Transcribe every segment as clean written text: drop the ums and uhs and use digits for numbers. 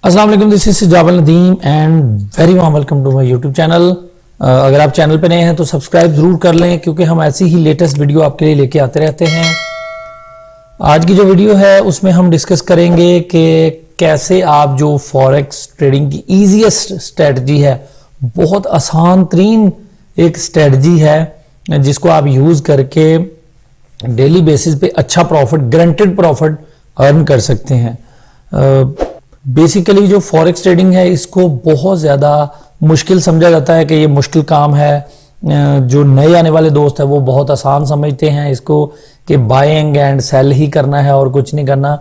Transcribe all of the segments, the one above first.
अस्सलाम वालेकुम, this is Sijabal Nadeem and very warm welcome to my YouTube channel. अगर आप चैनल पे नए हैं तो सब्सक्राइब जरूर कर लें क्योंकि हम ऐसी ही लेटेस्ट वीडियो आपके लिए लेके आते रहते हैं। आज की जो वीडियो है उसमें हम डिस्कस करेंगे कि कैसे आप जो फॉरेक्स ट्रेडिंग की ईजीएस्ट स्ट्रेटजी है, बहुत आसान तरीन एक स्ट्रेटजी है जिसको आप यूज़ करके डेली बेसिस पे अच्छा प्रॉफिट, गारंटेड प्रॉफिट अर्न कर सकते हैं। बेसिकली जो फॉरेक्स ट्रेडिंग है इसको बहुत ज़्यादा मुश्किल समझा जाता है कि ये मुश्किल काम है। जो नए आने वाले दोस्त हैं वो बहुत आसान समझते हैं इसको कि बाइंग एंड सेल ही करना है और कुछ नहीं करना।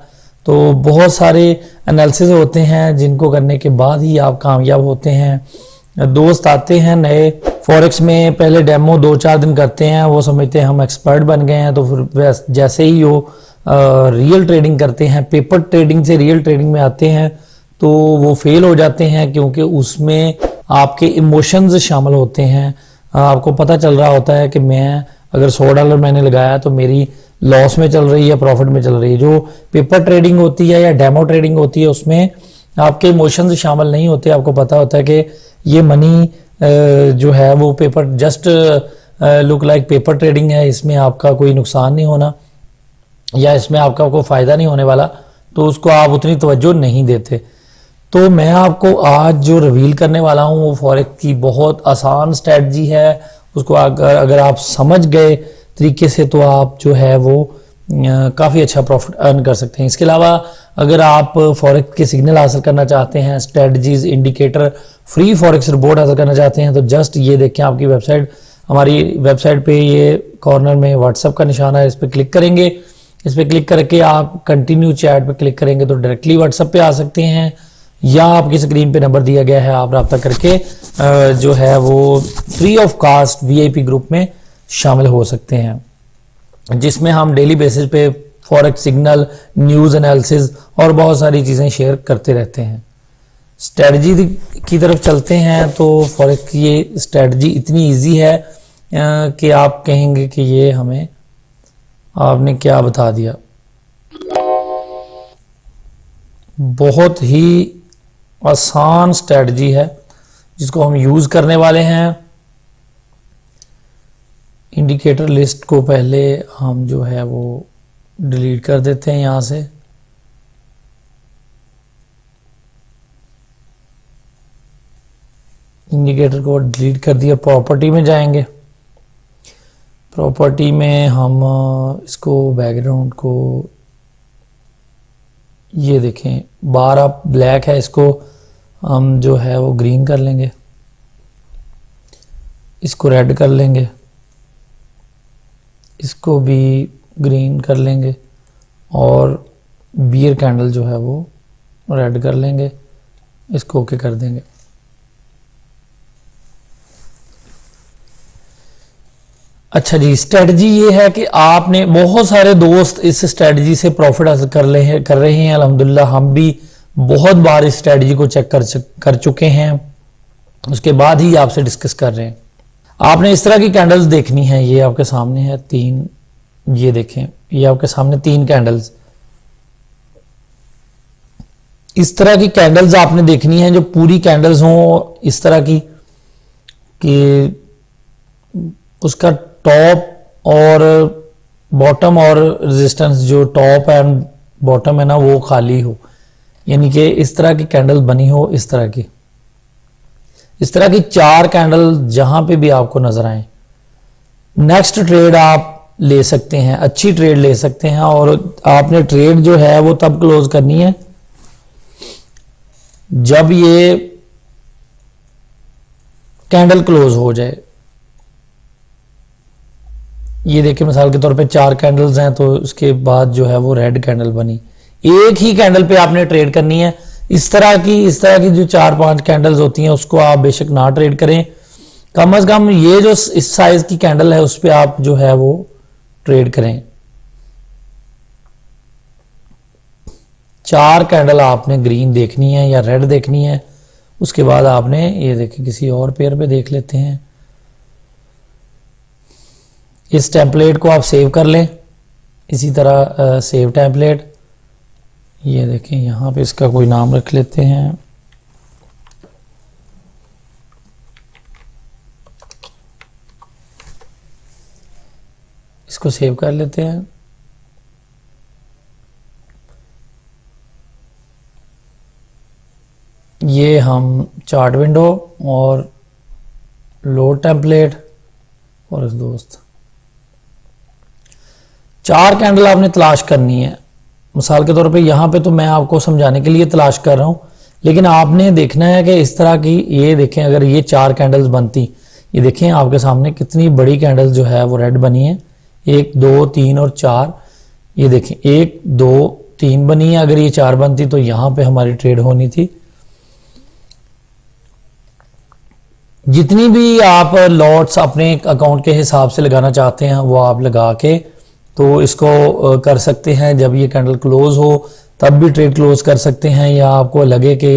तो बहुत सारे एनालिसिस होते हैं जिनको करने के बाद ही आप कामयाब होते हैं। दोस्त आते हैं नए फॉरेक्स में, पहले डेमो 2-4 दिन करते हैं, वो समझते हैं हम एक्सपर्ट बन गए हैं। तो फिर जैसे ही वो रियल ट्रेडिंग करते हैं, पेपर ट्रेडिंग से रियल ट्रेडिंग में आते हैं तो वो फेल हो जाते हैं क्योंकि उसमें आपके इमोशंस शामिल होते हैं। आपको पता चल रहा होता है कि मैं अगर $100 मैंने लगाया तो मेरी लॉस में चल रही है, प्रॉफिट में चल रही है। जो पेपर ट्रेडिंग होती है या डेमो ट्रेडिंग होती है उसमें आपके इमोशंस शामिल नहीं होते। आपको पता होता है कि ये मनी जो है वो paper just look like paper trading है, इसमें आपका कोई नुकसान नहीं होना या इसमें आपका कोई फ़ायदा नहीं होने वाला, तो उसको आप उतनी तवज्जो नहीं देते। तो मैं आपको आज जो रिवील करने वाला हूँ वो फॉरेक्स की बहुत आसान स्ट्रेटजी है। उसको अगर आप समझ गए तरीके से तो आप जो है वो काफ़ी अच्छा प्रॉफिट अर्न कर सकते हैं। इसके अलावा अगर आप फॉरेक्स के सिग्नल हासिल करना चाहते हैं, strategies, indicator, free forex report हासिल करना चाहते हैं तो जस्ट ये देखें आपकी वेबसाइट, हमारी वेबसाइट पे ये कॉर्नर में व्हाट्सएप का निशान है, इस पर क्लिक करेंगे। इस पर क्लिक करके आप कंटिन्यू चैट पे क्लिक करेंगे तो डायरेक्टली व्हाट्सएप पे आ सकते हैं या आपकी स्क्रीन पे नंबर दिया गया है, आप रब्ता करके जो है वो free of cost VIP group में शामिल हो सकते हैं, जिसमें हम डेली बेसिस पे फॉरेक्स सिग्नल, न्यूज़ एनालिसिस और बहुत सारी चीज़ें शेयर करते रहते हैं। स्ट्रेटजी की तरफ चलते हैं तो फॉरेक्स की ये स्ट्रेटजी इतनी ईजी है कि आप कहेंगे कि ये हमें आपने क्या बता दिया। बहुत ही आसान स्ट्रेटजी है जिसको हम यूज़ करने वाले हैं। इंडिकेटर लिस्ट को पहले हम जो है वो डिलीट कर देते हैं यहाँ से। इंडिकेटर को डिलीट कर दिया, प्रॉपर्टी में जाएंगे। प्रॉपर्टी में हम इसको बैकग्राउंड को ये देखें, बार अब ब्लैक है, इसको हम जो है वो ग्रीन कर लेंगे, इसको रेड कर लेंगे, इसको भी ग्रीन कर लेंगे और बियर कैंडल जो है वो रेड कर लेंगे, इसको ओके कर देंगे। अच्छा जी, स्ट्रेटजी ये है कि आपने, बहुत सारे दोस्त इस स्ट्रेटजी से प्रॉफिट हासिल कर रहे हैं अल्हम्दुलिल्लाह। हम भी बहुत बार इस स्ट्रेटजी को चेक कर चुके हैं, उसके बाद ही आपसे डिस्कस कर रहे हैं। आपने इस तरह की कैंडल्स देखनी है, ये आपके सामने है 3, ये देखें, ये आपके सामने 3 कैंडल्स, इस तरह की कैंडल्स आपने देखनी है जो पूरी कैंडल्स हों इस तरह की कि उसका टॉप और बॉटम और रेजिस्टेंस, जो टॉप एंड बॉटम है ना वो खाली हो, यानी कि इस तरह की कैंडल बनी हो। इस तरह की 4 कैंडल जहां पे भी आपको नजर आए, नेक्स्ट ट्रेड आप ले सकते हैं, अच्छी ट्रेड ले सकते हैं। और आपने ट्रेड जो है वो तब क्लोज करनी है जब ये कैंडल क्लोज हो जाए। ये देखिए मिसाल के तौर पे 4 कैंडल्स हैं तो उसके बाद जो है वो रेड कैंडल बनी, एक ही कैंडल पे आपने ट्रेड करनी है। इस तरह की जो 4-5 कैंडल्स होती हैं उसको आप बेशक ना ट्रेड करें, कम से कम ये जो इस साइज की कैंडल है उस पर आप जो है वो ट्रेड करें। 4 कैंडल आपने ग्रीन देखनी है या रेड देखनी है, उसके बाद आपने ये देखिए किसी और पेयर पे देख लेते हैं। इस टेम्पलेट को आप सेव कर लें, इसी तरह सेव टेम्पलेट, ये देखें यहाँ पे इसका कोई नाम रख लेते हैं, इसको सेव कर लेते हैं। ये हम चार्ट विंडो और लोड टेम्पलेट और इस दोस्त, 4 कैंडल आपने तलाश करनी है। मिसाल के तौर पे यहाँ पे तो मैं आपको समझाने के लिए तलाश कर रहा हूँ, लेकिन आपने देखना है कि इस तरह की, ये देखें अगर ये 4 कैंडल्स बनती, ये देखें आपके सामने कितनी बड़ी कैंडल जो है वो रेड बनी है, 1 2 3 और 4। ये देखें 1 2 3 बनी है, अगर ये 4 बनती तो यहाँ पे हमारी ट्रेड होनी थी। जितनी भी आप लॉट्स अपने अकाउंट के हिसाब से लगाना चाहते हैं वो आप लगा के तो इसको कर सकते हैं। जब ये कैंडल क्लोज हो तब भी ट्रेड क्लोज कर सकते हैं, या आपको लगे कि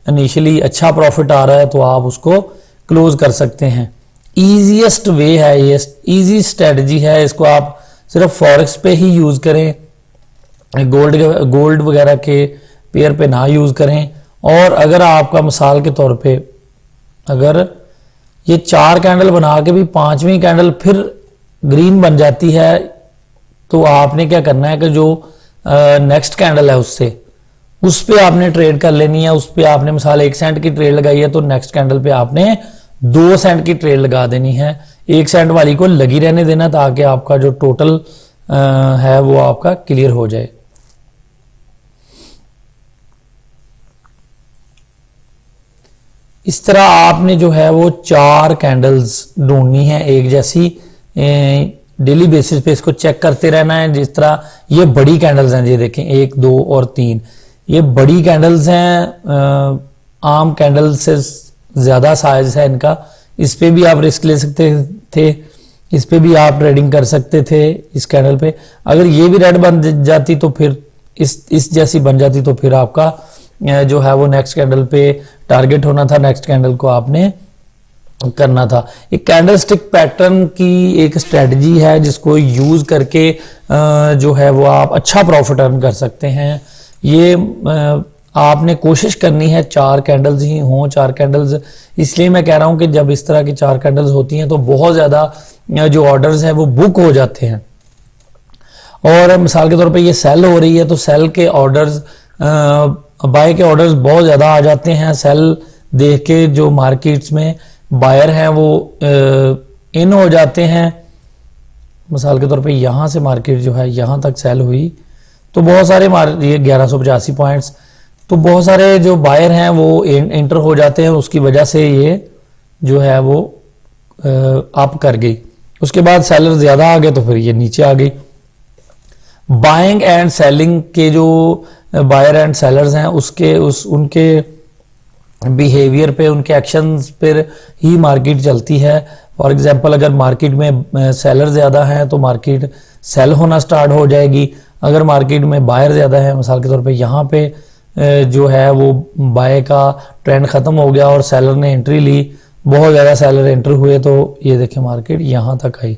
इनिशियली अच्छा प्रॉफिट आ रहा है तो आप उसको क्लोज कर सकते हैं। ईजीएस्ट वे है, ये ईजी स्ट्रेटजी है, इसको आप सिर्फ फॉरेक्स पे ही यूज करें, गोल्ड वगैरह के पेयर पे ना यूज करें। और अगर आपका मिसाल के तौर पे अगर ये 4 कैंडल बना के भी 5वीं कैंडल फिर ग्रीन बन जाती है तो आपने क्या करना है कि जो नेक्स्ट कैंडल है उस पे आपने ट्रेड कर लेनी है। उस पे आपने मिसाल 1 सेंट की ट्रेड लगाई है तो नेक्स्ट कैंडल पे आपने 2 सेंट की ट्रेड लगा देनी है। 1 सेंट वाली को लगी रहने देना ताकि आपका जो टोटल है वो आपका क्लियर हो जाए। इस तरह आपने जो है वो 4 कैंडल्स ढूंढनी है एक जैसी, डेली बेसिस पे इसको चेक करते रहना है। जिस तरह ये बड़ी कैंडल्स हैं, ये देखें 1 2 और 3, ये बड़ी कैंडल्स हैं, आम कैंडल से ज़्यादा साइज है इनका। इस पे भी आप रिस्क ले सकते थे, इस पे भी आप ट्रेडिंग कर सकते थे इस कैंडल पे। अगर ये भी रेड बन जाती तो फिर इस जैसी बन जाती तो फिर आपका जो है वो नेक्स्ट कैंडल पे टारगेट होना था, नेक्स्ट कैंडल को आपने करना था। एक कैंडलस्टिक पैटर्न की एक स्ट्रेटजी है जिसको यूज करके जो है वो आप अच्छा प्रॉफिट अर्न कर सकते हैं। ये आपने कोशिश करनी है 4 कैंडल्स ही हों, 4 कैंडल्स इसलिए मैं कह रहा हूं कि जब इस तरह की 4 कैंडल्स होती हैं तो बहुत ज्यादा जो ऑर्डर्स हैं वो बुक हो जाते हैं। और मिसाल के तौर पे ये सेल हो रही है तो सेल के ऑर्डर्स, बाय के ऑर्डर्स बहुत ज़्यादा आ जाते हैं। सेल देख के जो मार्केट्स में बायर हैं वो इन हो जाते हैं। मिसाल के तौर पे यहाँ से मार्केट जो है यहाँ तक सेल हुई तो बहुत सारे ये 1185 पॉइंट्स, तो बहुत सारे जो बायर हैं वो एंटर हो जाते हैं, उसकी वजह से ये जो है वो अप कर गई। उसके बाद सेलर ज़्यादा आ गए तो फिर ये नीचे आ गई। बाइंग एंड सेलिंग के जो बायर एंड सेलर्स हैं उनके बिहेवियर पे, उनके एक्शंस पर ही मार्केट चलती है। फॉर एग्जांपल अगर मार्केट में सेलर ज़्यादा हैं तो मार्केट सेल होना स्टार्ट हो जाएगी। अगर मार्केट में बायर ज़्यादा है, मिसाल के तौर पे यहाँ पे जो है वो बाय का ट्रेंड ख़त्म हो गया और सेलर ने एंट्री ली, बहुत ज़्यादा सेलर एंटर हुए तो ये देखें मार्केट यहाँ तक आई।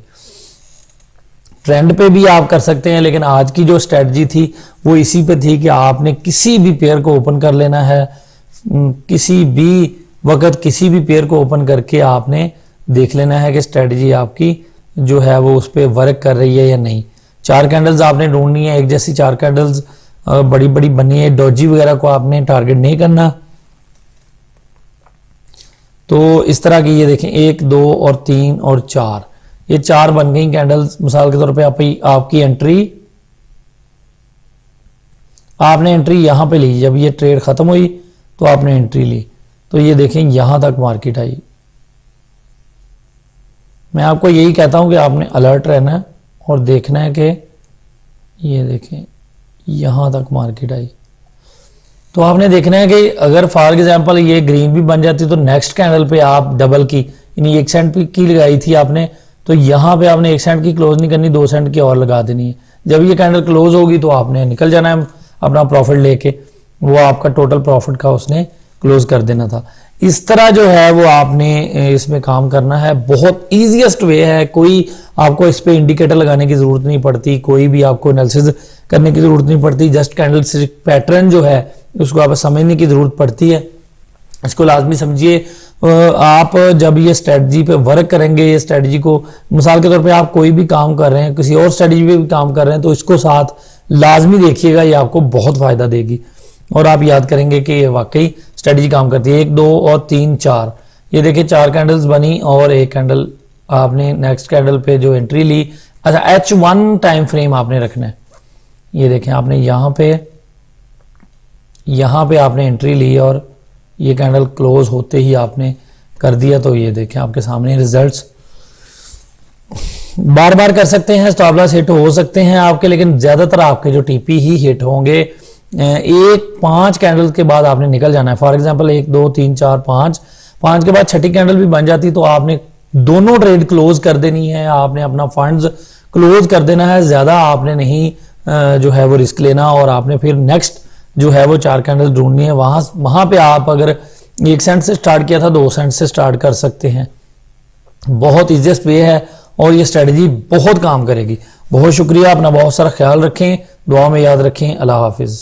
ट्रेंड पे भी आप कर सकते हैं, लेकिन आज की जो स्ट्रेटजी थी वो इसी पे थी कि आपने किसी भी पेयर को ओपन कर लेना है, किसी भी वक्त किसी भी पेयर को ओपन करके आपने देख लेना है कि स्ट्रेटजी आपकी जो है वो उस पर वर्क कर रही है या नहीं। 4 कैंडल्स आपने ढूंढनी है, एक जैसी 4 कैंडल्स बड़ी बड़ी बनी है, डॉजी वगैरह को आपने टारगेट नहीं करना। तो इस तरह की ये देखें 1 2 और 3 और 4, ये 4 बन गई कैंडल्स। मिसाल के तौर पे आपकी आपने एंट्री यहां पे ली, जब ये ट्रेड खत्म हुई तो आपने एंट्री ली, तो ये देखें यहां तक मार्केट आई। मैं आपको यही कहता हूं कि आपने अलर्ट रहना है और देखना है कि ये देखें यहां तक मार्केट आई। तो आपने देखना है कि अगर फॉर एग्जांपल ये ग्रीन भी बन जाती तो नेक्स्ट कैंडल पे आप डबल की, यानी 1 सेंट की लगाई थी आपने, तो यहाँ पे आपने 1 सेंट की क्लोज नहीं करनी, 2 सेंट की और लगा देनी है। जब ये कैंडल क्लोज होगी तो आपने निकल जाना है अपना प्रॉफिट लेके, वो आपका टोटल प्रॉफिट का उसने क्लोज कर देना था। इस तरह जो है वो आपने इसमें काम करना है। बहुत ईजीएस्ट वे है, कोई आपको इस पे इंडिकेटर लगाने की जरूरत नहीं पड़ती, कोई भी आपको एनालिसिस करने की जरूरत नहीं पड़ती। जस्ट कैंडल स्टिक पैटर्न जो है उसको आप समझने की जरूरत पड़ती है। इसको लाजमी समझिए। आप जब ये स्ट्रेटजी पे वर्क करेंगे, ये स्ट्रेटजी को मिसाल के तौर पे आप कोई भी काम कर रहे हैं, किसी और स्ट्रेटजी पे भी काम कर रहे हैं, तो इसको साथ लाजमी देखिएगा, ये आपको बहुत फायदा देगी और आप याद करेंगे कि ये वाकई स्ट्रेटजी काम करती है। 1 2 और 3 4, ये देखिए 4 कैंडल्स बनी और एक कैंडल आपने नेक्स्ट कैंडल पे जो एंट्री ली। अच्छा, H1 टाइम फ्रेम आपने रखना है। ये देखें आपने यहां पे आपने एंट्री ली और ये कैंडल क्लोज होते ही आपने कर दिया, तो ये देखें आपके सामने रिजल्ट्स। बार बार कर सकते हैं, स्टॉप लॉस हिट हो सकते हैं आपके, लेकिन ज्यादातर आपके जो टीपी ही हिट होंगे। 5 कैंडल के बाद आपने निकल जाना है। फॉर एग्जांपल 1 2 3 4 5 के बाद छठी कैंडल भी बन जाती तो आपने दोनों ट्रेड क्लोज कर देनी है, आपने अपना फंड्स क्लोज कर देना है। ज्यादा आपने नहीं जो है वो रिस्क लेना और आपने फिर नेक्स्ट जो है वो 4 कैंडल ढूंढनी है। वहां पे आप अगर 1 सेंट से स्टार्ट किया था 2 सेंट से स्टार्ट कर सकते हैं। बहुत ईजीएस्ट वे है और ये स्ट्रेटजी बहुत काम करेगी। बहुत शुक्रिया, अपना बहुत सारा ख्याल रखें, दुआ में याद रखें। अल्लाह हाफिज।